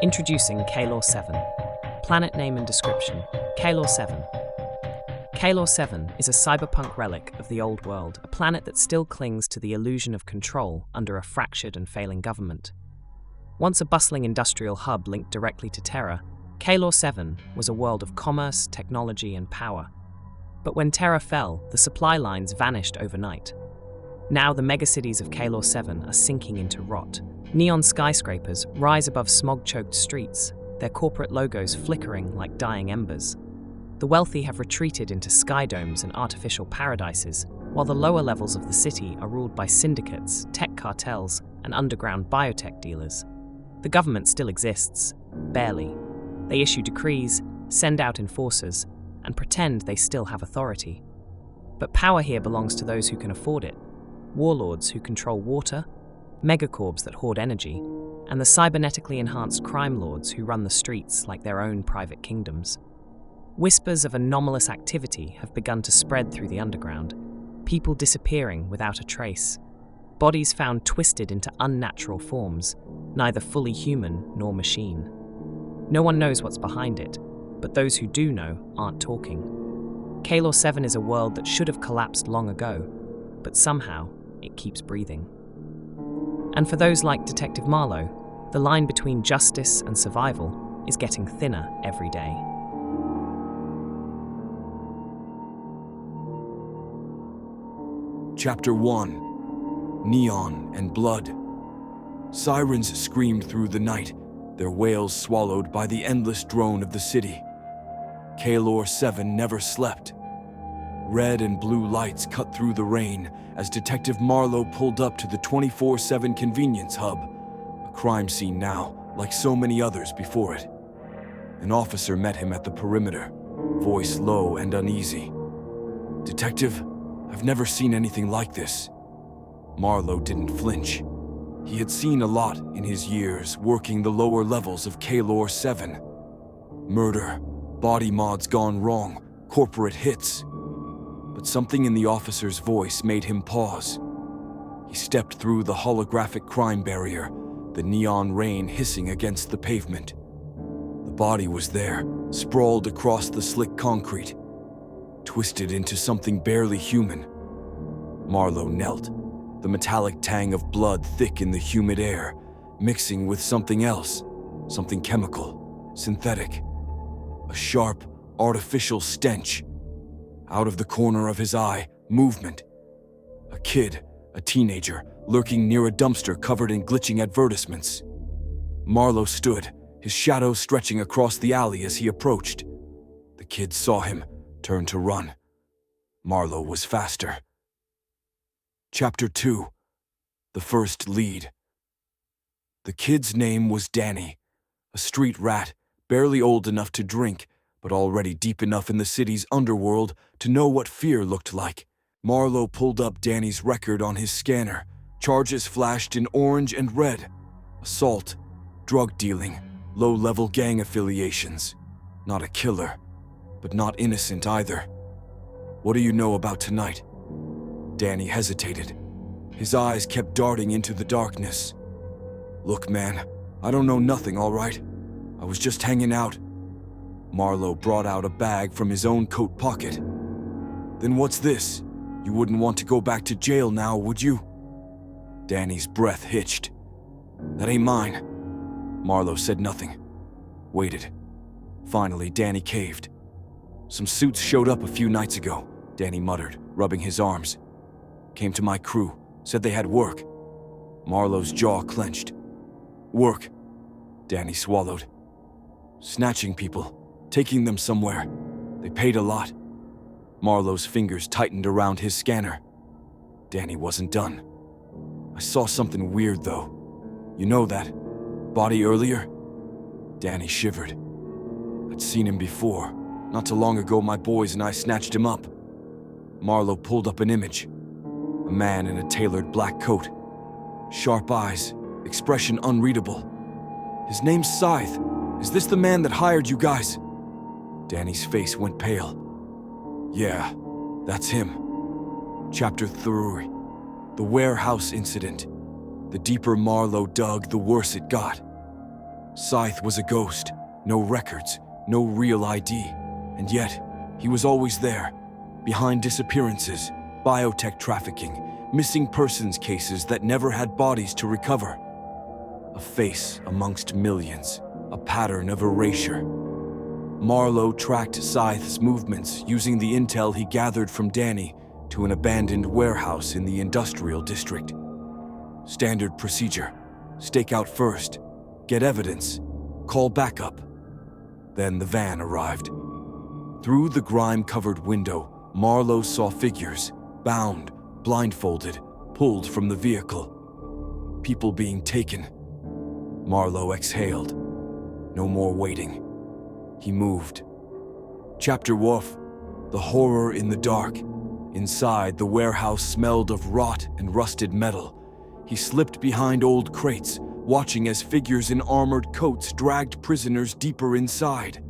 Introducing Kaelor 7. Planet name and description. Kaelor 7. Kaelor 7 is a cyberpunk relic of the old world, a planet that still clings to the illusion of control under a fractured and failing government. Once a bustling industrial hub linked directly to Terra, Kaelor 7 was a world of commerce, technology, and power. But when Terra fell, the supply lines vanished overnight. Now the megacities of Kaelor 7 are sinking into rot. Neon skyscrapers rise above smog-choked streets, their corporate logos flickering like dying embers. The wealthy have retreated into sky domes and artificial paradises, while the lower levels of the city are ruled by syndicates, tech cartels, and underground biotech dealers. The government still exists, barely. They issue decrees, send out enforcers, and pretend they still have authority. But power here belongs to those who can afford it. Warlords who control water, megacorps that hoard energy, and the cybernetically enhanced crime lords who run the streets like their own private kingdoms. Whispers of anomalous activity have begun to spread through the underground, people disappearing without a trace, bodies found twisted into unnatural forms, neither fully human nor machine. No one knows what's behind it, but those who do know aren't talking. Kaelor 7 is a world that should have collapsed long ago, but somehow it keeps breathing. And for those like Detective Marlowe, the line between justice and survival is getting thinner every day. Chapter 1. Neon and Blood. Sirens screamed through the night, their wails swallowed by the endless drone of the city. Kaelor 7 never slept. Red and blue lights cut through the rain as Detective Marlowe pulled up to the 24/7 convenience hub, a crime scene now, like so many others before it. An officer met him at the perimeter, voice low and uneasy. "Detective, I've never seen anything like this." Marlowe didn't flinch. He had seen a lot in his years working the lower levels of Kaelor 7. Murder, body mods gone wrong, corporate hits. But something in the officer's voice made him pause. He stepped through the holographic crime barrier, the neon rain hissing against the pavement. The body was there, sprawled across the slick concrete, twisted into something barely human. Marlowe knelt, the metallic tang of blood thick in the humid air, mixing with something else, something chemical, synthetic. A sharp, artificial stench. Out of the corner of his eye, movement. A kid, a teenager, lurking near a dumpster covered in glitching advertisements. Marlowe stood, his shadow stretching across the alley as he approached. The kid saw him, turned to run. Marlowe was faster. Chapter 2. The First Lead. The kid's name was Danny, a street rat, barely old enough to drink, but already deep enough in the city's underworld to know what fear looked like. Marlowe pulled up Danny's record on his scanner. Charges flashed in orange and red. Assault, drug dealing, low-level gang affiliations. Not a killer, but not innocent either. "What do you know about tonight?" Danny hesitated. His eyes kept darting into the darkness. "Look, man, I don't know nothing, all right? I was just hanging out." Marlowe brought out a bag from his own coat pocket. "Then what's this? You wouldn't want to go back to jail now, would you?" Danny's breath hitched. "That ain't mine." Marlowe said nothing. Waited. Finally, Danny caved. "Some suits showed up a few nights ago," Danny muttered, rubbing his arms. "Came to my crew, said they had work." Marlowe's jaw clenched. "Work," Danny swallowed. "Snatching people. Taking them somewhere. They paid a lot." Marlowe's fingers tightened around his scanner. Danny wasn't done. "I saw something weird, though. You know that body earlier?" Danny shivered. "I'd seen him before. Not too long ago, my boys and I snatched him up." Marlowe pulled up an image. A man in a tailored black coat. Sharp eyes, expression unreadable. "His name's Scythe. Is this the man that hired you guys?" Danny's face went pale. "Yeah, that's him." Chapter 3. The Warehouse Incident. The deeper Marlowe dug, the worse it got. Scythe was a ghost, no records, no real ID, and yet he was always there, behind disappearances, biotech trafficking, missing persons cases that never had bodies to recover. A face amongst millions, a pattern of erasure. Marlowe tracked Scythe's movements using the intel he gathered from Danny to an abandoned warehouse in the industrial district. Standard procedure: stake out first, get evidence, call backup. Then the van arrived. Through the grime-covered window, Marlowe saw figures, bound, blindfolded, pulled from the vehicle. People being taken. Marlowe exhaled. No more waiting. He moved. Chapter Wolf. The horror in the dark. Inside, the warehouse smelled of rot and rusted metal. He slipped behind old crates, watching as figures in armored coats dragged prisoners deeper inside.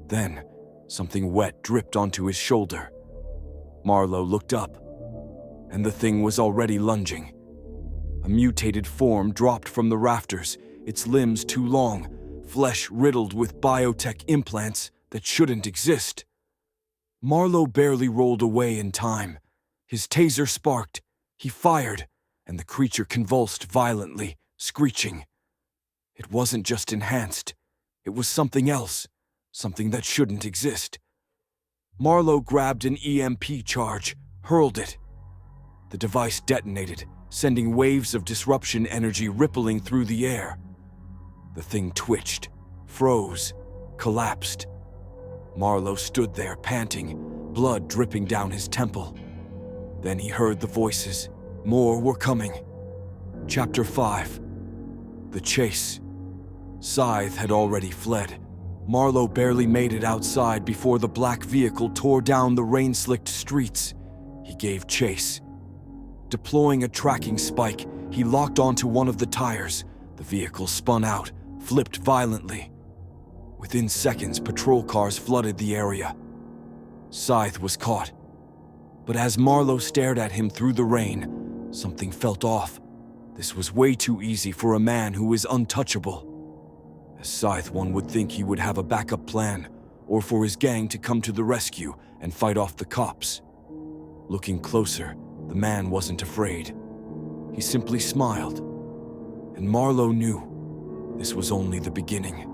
Then, something wet dripped onto his shoulder. Marlowe looked up, and the thing was already lunging. A mutated form dropped from the rafters, its limbs too long, flesh riddled with biotech implants that shouldn't exist. Marlowe barely rolled away in time. His taser sparked. He fired, and the creature convulsed violently, screeching. It wasn't just enhanced. It was something else, something that shouldn't exist. Marlowe grabbed an EMP charge, hurled it. The device detonated, sending waves of disruption energy rippling through the air. The thing twitched, froze, collapsed. Marlowe stood there, panting, blood dripping down his temple. Then he heard the voices. More were coming. Chapter 5. The chase. Scythe had already fled. Marlowe barely made it outside before the black vehicle tore down the rain-slicked streets. He gave chase. Deploying a tracking spike, he locked onto one of the tires. The vehicle spun out, flipped violently. Within seconds, patrol cars flooded the area. Scythe was caught. But as Marlowe stared at him through the rain, something felt off. This was way too easy for a man who is untouchable. As Scythe, one would think he would have a backup plan, or for his gang to come to the rescue and fight off the cops. Looking closer, the man wasn't afraid. He simply smiled. And Marlowe knew this was only the beginning.